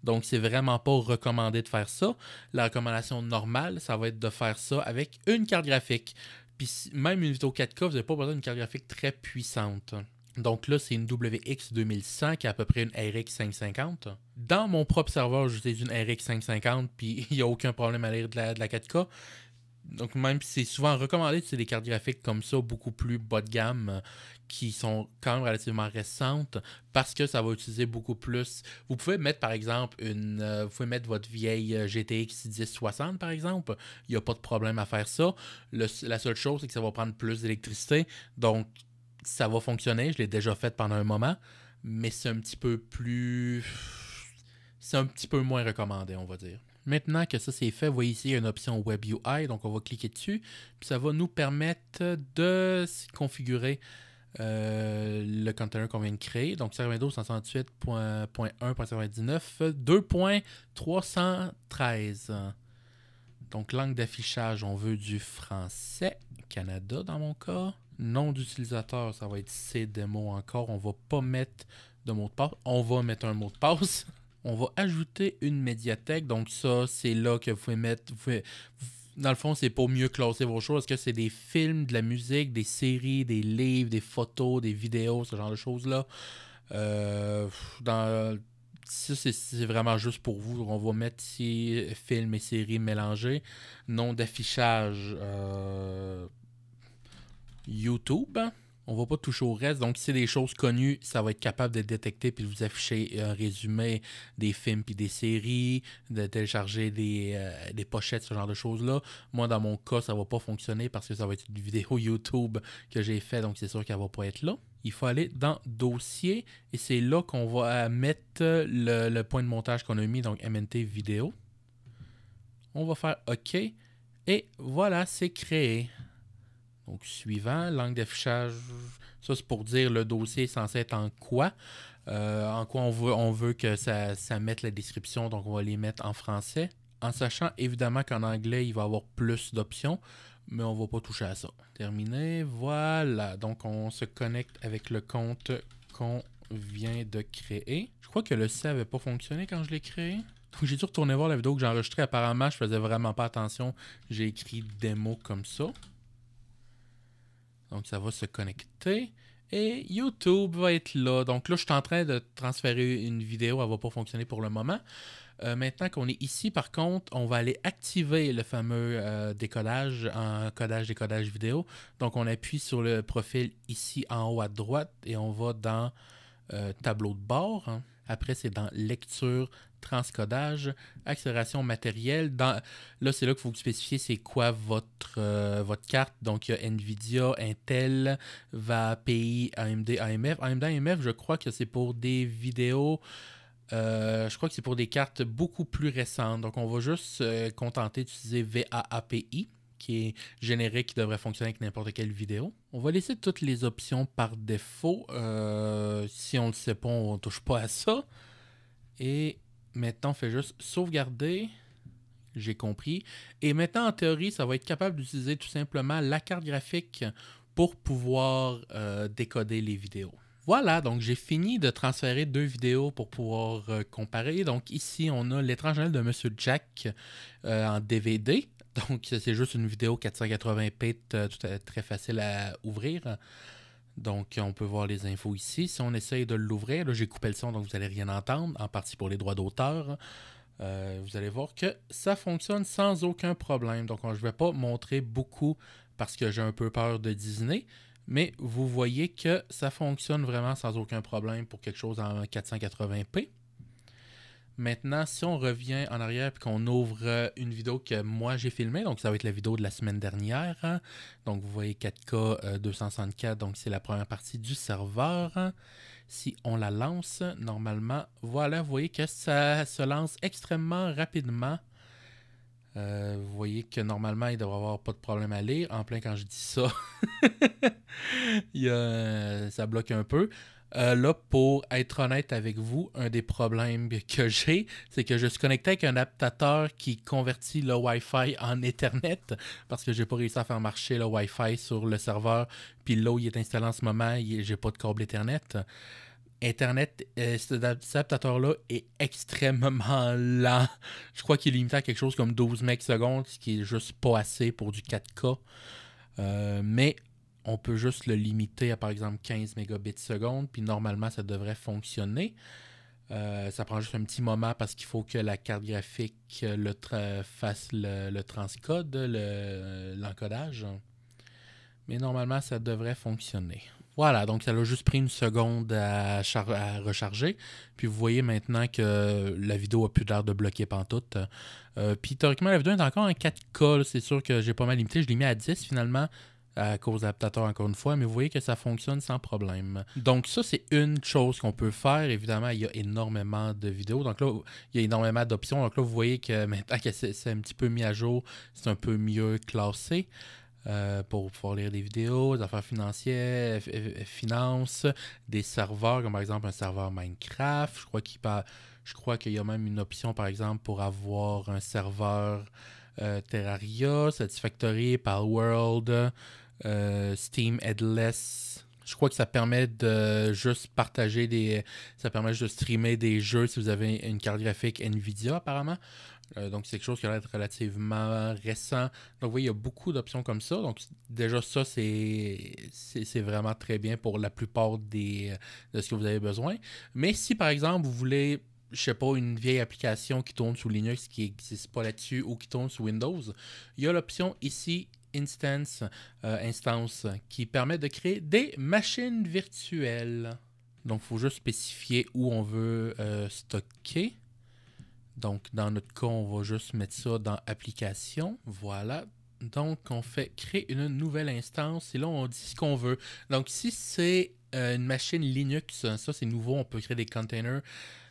Donc, c'est vraiment pas recommandé de faire ça. La recommandation normale, ça va être de faire ça avec une carte graphique. Puis même une vidéo 4K, vous n'avez pas besoin d'une carte graphique très puissante. Donc là, c'est une WX 2100 qui est à peu près une RX 550. Dans mon propre serveur, j'utilise une RX 550, puis il n'y a aucun problème à lire de la 4K. Donc même si c'est souvent recommandé, c'est des cartes graphiques comme ça, beaucoup plus bas de gamme, qui sont quand même relativement récentes, parce que ça va utiliser beaucoup plus. Vous pouvez mettre par exemple vous pouvez mettre votre vieille GTX 1060 par exemple, il n'y a pas de problème à faire ça. La seule chose, c'est que ça va prendre plus d'électricité, donc ça va fonctionner, je l'ai déjà fait pendant un moment, mais c'est un petit peu moins recommandé, on va dire. Maintenant que ça c'est fait, vous voyez ici, il y a une option Web UI, donc on va cliquer dessus, puis ça va nous permettre de configurer le container qu'on vient de créer. Donc, serveur Windows 168.1.99, 2.313. Donc, langue d'affichage, on veut du français, Canada dans mon cas. Nom d'utilisateur, ça va être cdemo encore. On va pas mettre de mot de passe. On va mettre un mot de passe. On va ajouter une médiathèque. Donc ça, c'est là que vous pouvez mettre... Dans le fond, c'est pour mieux classer vos choses. Est-ce que c'est des films, de la musique, des séries, des livres, des photos, des vidéos, ce genre de choses-là? Ça, c'est vraiment juste pour vous. On va mettre ici films et séries mélangés. Nom d'affichage YouTube. On va pas toucher au reste. Donc, si c'est des choses connues, ça va être capable de détecter puis de vous afficher un résumé des films puis des séries, de télécharger des pochettes, ce genre de choses-là. Moi, dans mon cas, ça va pas fonctionner parce que ça va être une vidéo YouTube que j'ai fait, donc c'est sûr qu'elle va pas être là. Il faut aller dans Dossier et c'est là qu'on va mettre le point de montage qu'on a mis, donc MNT vidéo. On va faire OK et voilà, c'est créé. Donc, suivant, langue d'affichage, ça c'est pour dire le dossier est censé être en quoi. En quoi on veut que ça mette la description, donc on va les mettre en français. En sachant évidemment qu'en anglais, il va y avoir plus d'options, mais on ne va pas toucher à ça. Terminé, voilà. Donc, on se connecte avec le compte qu'on vient de créer. Je crois que le C n'avait pas fonctionné quand je l'ai créé. Donc, j'ai dû retourner voir la vidéo que j'ai enregistrée. Apparemment, je faisais vraiment pas attention. J'ai écrit démo comme ça. Donc, ça va se connecter. Et YouTube va être là. Donc là, je suis en train de transférer une vidéo. Elle ne va pas fonctionner pour le moment. Maintenant qu'on est ici, par contre, on va aller activer le fameux décodage en codage-décodage vidéo. Donc, on appuie sur le profil ici en haut à droite et on va dans tableau de bord. Hein. Après, c'est dans lecture, transcodage, accélération matérielle. Là, c'est là qu'il faut que vous spécifiez c'est quoi votre carte. Donc, il y a NVIDIA, Intel, API, AMD, AMF. AMD, AMF, je crois que c'est pour des vidéos. Je crois que c'est pour des cartes beaucoup plus récentes. Donc, on va juste se contenter d'utiliser VAAPI, qui est générique, qui devrait fonctionner avec n'importe quelle vidéo. On va laisser toutes les options par défaut. Si on ne le sait pas, on ne touche pas à ça. Et maintenant, on fait juste sauvegarder. J'ai compris. Et maintenant, en théorie, ça va être capable d'utiliser tout simplement la carte graphique pour pouvoir décoder les vidéos. Voilà, donc j'ai fini de transférer 2 vidéos pour pouvoir comparer. Donc ici, on a l'étrange Noël de Monsieur Jack en DVD. Donc c'est juste une vidéo 480p très facile à ouvrir. Donc on peut voir les infos ici. Si on essaye de l'ouvrir, là j'ai coupé le son donc vous n'allez rien entendre, en partie pour les droits d'auteur. Vous allez voir que ça fonctionne sans aucun problème. Donc je ne vais pas montrer beaucoup parce que j'ai un peu peur de Disney. Mais vous voyez que ça fonctionne vraiment sans aucun problème pour quelque chose en 480p. Maintenant, si on revient en arrière et qu'on ouvre une vidéo que moi j'ai filmée, donc ça va être la vidéo de la semaine dernière. Hein. Donc vous voyez 4K 264, donc c'est la première partie du serveur. Hein. Si on la lance, normalement, voilà, vous voyez que ça se lance extrêmement rapidement. Vous voyez que normalement, il ne devrait avoir pas de problème à lire. En plein, quand je dis ça, ça bloque un peu. Là, pour être honnête avec vous, un des problèmes que j'ai, c'est que je suis connecté avec un adaptateur qui convertit le Wi-Fi en Ethernet parce que je n'ai pas réussi à faire marcher le Wi-Fi sur le serveur. Puis là où il est installé en ce moment, je n'ai pas de câble Ethernet. Internet, cet adaptateur-là est extrêmement lent. Je crois qu'il est limité à quelque chose comme 12 mecs/secondes, ce qui est juste pas assez pour du 4K. Mais on peut juste le limiter à par exemple 15 mégabits/seconde, puis normalement ça devrait fonctionner. Ça prend juste un petit moment parce qu'il faut que la carte graphique fasse le transcode, l'encodage. Mais normalement ça devrait fonctionner. Voilà, donc ça a juste pris une seconde à recharger. Puis vous voyez maintenant que la vidéo a plus l'air de bloquer pantoute. Puis théoriquement, la vidéo est encore en 4K. C'est sûr que j'ai pas mal limité. Je l'ai mis à 10 finalement à cause de l'adaptateur encore une fois. Mais vous voyez que ça fonctionne sans problème. Donc ça, c'est une chose qu'on peut faire. Évidemment, il y a énormément de vidéos. Donc là, il y a énormément d'options. Donc là, vous voyez que maintenant que c'est un petit peu mis à jour, c'est un peu mieux classé. Pour pouvoir lire des vidéos, des affaires financières, finances, des serveurs, comme par exemple un serveur Minecraft. Je crois qu'il y a même une option, par exemple, pour avoir un serveur Terraria, Satisfactory, Palworld, Steam Headless. Je crois que ça permet de juste partager ça permet juste de streamer des jeux si vous avez une carte graphique Nvidia apparemment. Donc, c'est quelque chose qui a l'air relativement récent. Donc, vous voyez, il y a beaucoup d'options comme ça. Donc, déjà, ça, c'est vraiment très bien pour la plupart de ce que vous avez besoin. Mais si, par exemple, vous voulez, je sais pas, une vieille application qui tourne sous Linux qui n'existe pas là-dessus ou qui tourne sous Windows, il y a l'option ici, Instance, qui permet de créer des machines virtuelles. Donc, il faut juste spécifier où on veut stocker. Donc, dans notre cas, on va juste mettre ça dans Application. Voilà. Donc, on fait créer une nouvelle instance et là, on dit ce qu'on veut. Donc, si c'est une machine Linux, ça c'est nouveau, on peut créer des containers.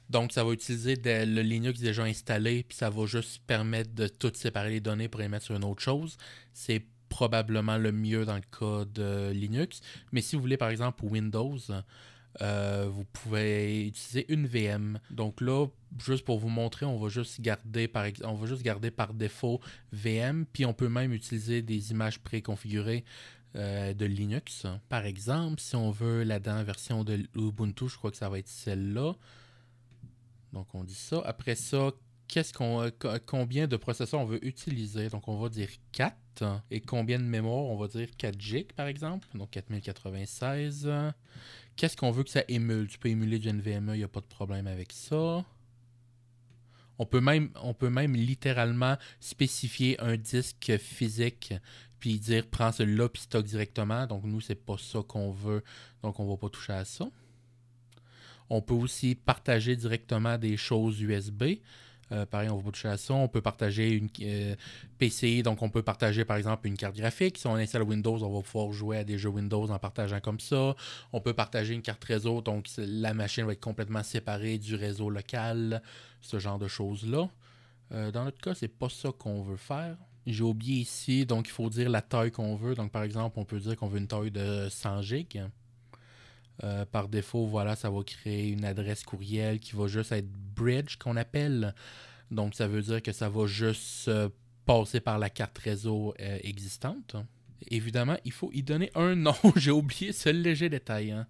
Donc, ça va utiliser le Linux déjà installé, puis ça va juste permettre de tout séparer les données pour les mettre sur une autre chose. C'est probablement le mieux dans le cas de Linux. Mais si vous voulez, par exemple, Windows, vous pouvez utiliser une VM. Donc là, juste pour vous montrer, on va juste garder par défaut VM, puis on peut même utiliser des images préconfigurées de Linux. Par exemple, si on veut la dernière version de Ubuntu, je crois que ça va être celle-là. Donc on dit ça. Après ça, combien de processeurs on veut utiliser? Donc on va dire 4. Et combien de mémoire? On va dire 4 GB par exemple. Donc 4096. Qu'est-ce qu'on veut que ça émule? Tu peux émuler du NVMe, il n'y a pas de problème avec ça. On peut même littéralement spécifier un disque physique puis dire prends celui-là puis stocke directement. Donc nous, c'est pas ça qu'on veut. Donc on va pas toucher à ça. On peut aussi partager directement des choses USB. Pareil, on va pas toucher à ça. On peut partager une PC, donc on peut partager par exemple une carte graphique. Si on installe Windows, on va pouvoir jouer à des jeux Windows en partageant comme ça. On peut partager une carte réseau, donc la machine va être complètement séparée du réseau local, ce genre de choses-là. Dans notre cas, c'est pas ça qu'on veut faire. J'ai oublié ici, donc il faut dire la taille qu'on veut. Donc par exemple, on peut dire qu'on veut une taille de 100 GB. Par défaut, voilà, ça va créer une adresse courriel qui va juste être bridge qu'on appelle. Donc, ça veut dire que ça va juste passer par la carte réseau existante. Évidemment, il faut y donner un nom. J'ai oublié ce léger détail. Hein.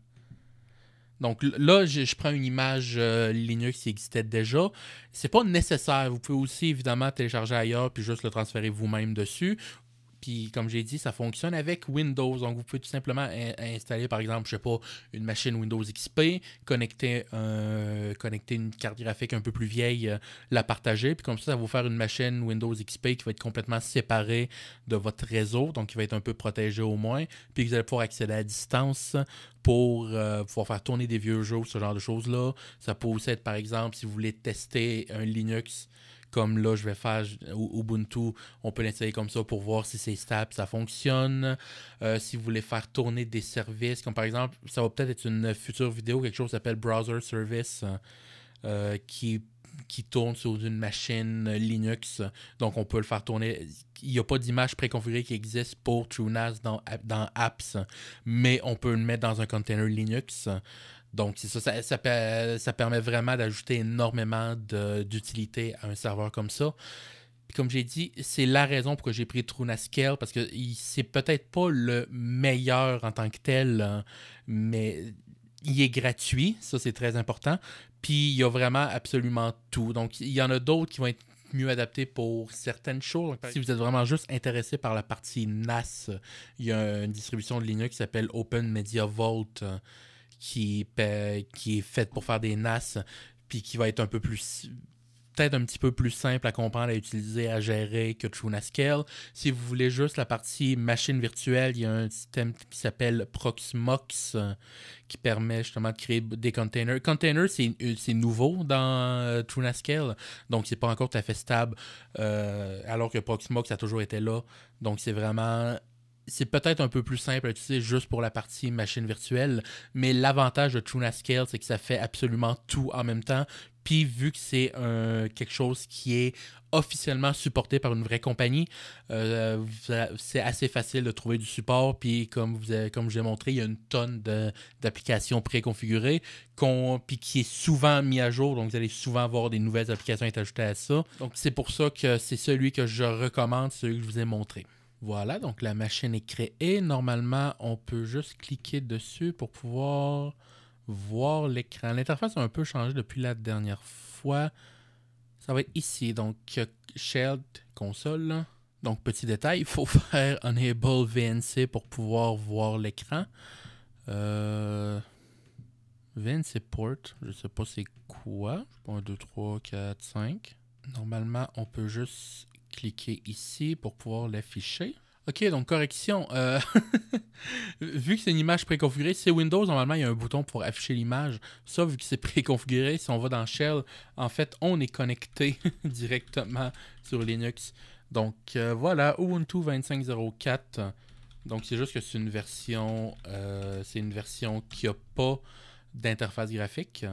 Donc là, je prends une image Linux qui existait déjà. C'est pas nécessaire. Vous pouvez aussi évidemment télécharger ailleurs puis juste le transférer vous-même dessus. Puis, comme j'ai dit, ça fonctionne avec Windows. Donc, vous pouvez tout simplement installer, par exemple, je sais pas, une machine Windows XP, connecter une carte graphique un peu plus vieille, la partager. Puis, comme ça va vous faire une machine Windows XP qui va être complètement séparée de votre réseau. Donc, qui va être un peu protégée au moins. Puis, vous allez pouvoir accéder à distance pour pouvoir faire tourner des vieux jeux, ce genre de choses-là. Ça peut aussi être, par exemple, si vous voulez tester un Linux comme là, je vais faire Ubuntu, on peut l'installer comme ça pour voir si c'est stable, ça fonctionne. Si vous voulez faire tourner des services, comme par exemple, ça va peut-être être une future vidéo, quelque chose qui s'appelle Browser Service, qui tourne sur une machine Linux. Donc, on peut le faire tourner. Il n'y a pas d'image préconfigurée qui existe pour TrueNAS dans Apps, mais on peut le mettre dans un container Linux. Donc, c'est ça permet vraiment d'ajouter énormément d'utilité à un serveur comme ça. Puis comme j'ai dit, c'est la raison pour que j'ai pris TrueNAScale, parce que c'est peut-être pas le meilleur en tant que tel, hein, mais il est gratuit, ça c'est très important. Puis il y a vraiment absolument tout. Donc, il y en a d'autres qui vont être mieux adaptés pour certaines choses. Si vous êtes vraiment juste intéressé par la partie NAS, il y a une distribution de Linux qui s'appelle Open Media Vault, qui est faite pour faire des NAS, puis qui va être un peu plus, peut-être un petit peu plus simple à comprendre, à utiliser, à gérer que TrueNAScale. Si vous voulez juste la partie machine virtuelle, il y a un système qui s'appelle Proxmox qui permet justement de créer des containers. Container, c'est nouveau dans TrueNAScale, donc c'est pas encore tout à fait stable, alors que Proxmox a toujours été là. Donc c'est peut-être un peu plus simple à utiliser juste pour la partie machine virtuelle, mais l'avantage de TrueNAScale, c'est que ça fait absolument tout en même temps. Puis vu que c'est quelque chose qui est officiellement supporté par une vraie compagnie, c'est assez facile de trouver du support. Puis comme je l'ai montré, il y a une tonne d'applications préconfigurées puis qui est souvent mis à jour. Donc vous allez souvent voir des nouvelles applications être ajoutées à ça. Donc c'est pour ça que c'est celui que je recommande, celui que je vous ai montré. Voilà, donc la machine est créée. Normalement, on peut juste cliquer dessus pour pouvoir voir l'écran. L'interface a un peu changé depuis la dernière fois. Ça va être ici, donc Shared Console. Donc, petit détail, il faut faire Enable VNC pour pouvoir voir l'écran. VNC Port, je sais pas c'est quoi. 1, 2, 3, 4, 5. Normalement, on peut juste cliquer ici pour pouvoir l'afficher. Ok, donc correction. Vu que c'est une image préconfigurée, c'est Windows, normalement, il y a un bouton pour afficher l'image. Ça, vu que c'est préconfiguré, si on va dans Shell, en fait, on est connecté directement sur Linux. Donc, voilà, Ubuntu 25.04. Donc, c'est juste que c'est une version qui n'a pas d'interface graphique.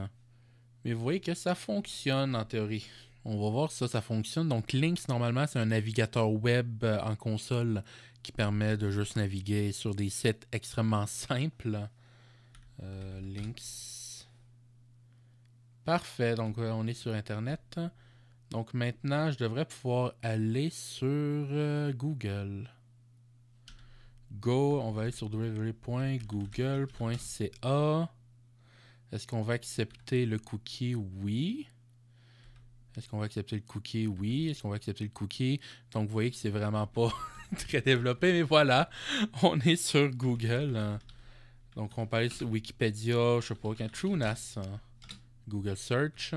Mais vous voyez que ça fonctionne en théorie. On va voir si ça fonctionne. Donc, Lynx, normalement, c'est un navigateur web en console qui permet de juste naviguer sur des sites extrêmement simples. Lynx. Parfait. Donc, on est sur Internet. Donc, maintenant, je devrais pouvoir aller sur Google. On va aller sur www.google.ca. Est-ce qu'on va accepter le cookie? Oui. Est-ce qu'on va accepter le cookie? Oui. Est-ce qu'on va accepter le cookie? Donc, vous voyez que c'est vraiment pas très développé, mais voilà. On est sur Google. Donc, on peut aller sur Wikipédia, je sais pas, TrueNAS. Google Search.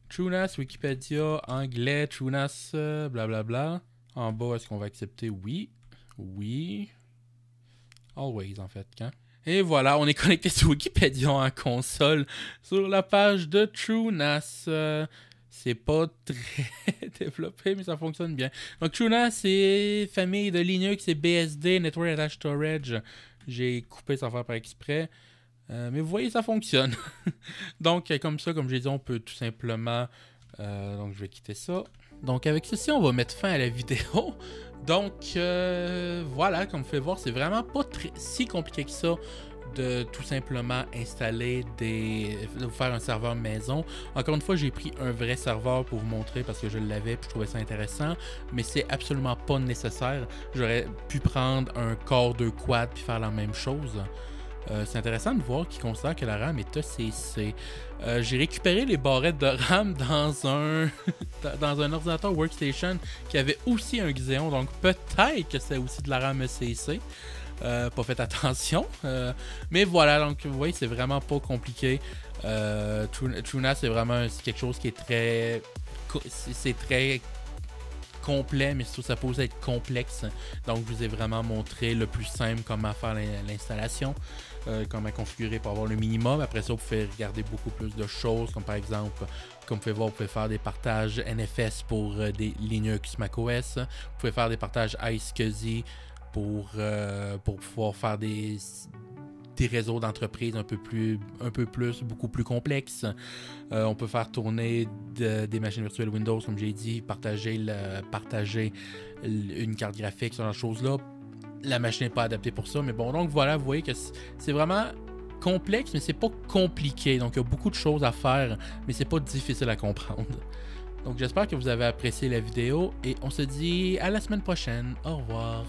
TrueNAS, Wikipédia, anglais, TrueNAS, blablabla. En bas, est-ce qu'on va accepter? Oui. Oui. Always, en fait, quand? Et voilà, on est connecté sur Wikipédia en console sur la page de TrueNAS. C'est pas très développé, mais ça fonctionne bien. Donc, TrueNAS, c'est famille de Linux et BSD, Network Attached Storage. J'ai coupé sans faire par exprès. Mais vous voyez, ça fonctionne. Donc, comme ça, comme j'ai dit, on peut tout simplement... donc, je vais quitter ça. Donc, avec ceci, on va mettre fin à la vidéo. Donc, voilà, comme vous pouvez voir, c'est vraiment pas si compliqué que ça de tout simplement installer de faire un serveur maison. Encore une fois, j'ai pris un vrai serveur pour vous montrer parce que je l'avais et je trouvais ça intéressant, mais c'est absolument pas nécessaire. J'aurais pu prendre un Core 2 Quad puis faire la même chose. C'est intéressant de voir qu'ils considèrent que la RAM est ECC. J'ai récupéré les barrettes de RAM dans un ordinateur workstation qui avait aussi un Xeon, donc peut-être que c'est aussi de la RAM ECC. Pas fait attention. Mais voilà, donc vous voyez, c'est vraiment pas compliqué. TrueNAS, c'est vraiment quelque chose qui est très... C'est très complet, mais surtout ça peut être complexe. Donc, je vous ai vraiment montré le plus simple comment faire l'installation, comment configurer pour avoir le minimum. Après ça, vous pouvez regarder beaucoup plus de choses, comme par exemple, comme vous pouvez voir, vous pouvez faire des partages NFS pour des Linux macOS. Vous pouvez faire des partages iSCSI pour pouvoir faire des réseaux d'entreprises beaucoup plus complexes. On peut faire tourner des machines virtuelles Windows, comme j'ai dit, partager une carte graphique, ce genre de choses-là. La machine n'est pas adaptée pour ça, mais bon, donc voilà, vous voyez que c'est vraiment complexe, mais c'est pas compliqué. Donc, il y a beaucoup de choses à faire, mais c'est pas difficile à comprendre. Donc, j'espère que vous avez apprécié la vidéo et on se dit à la semaine prochaine. Au revoir.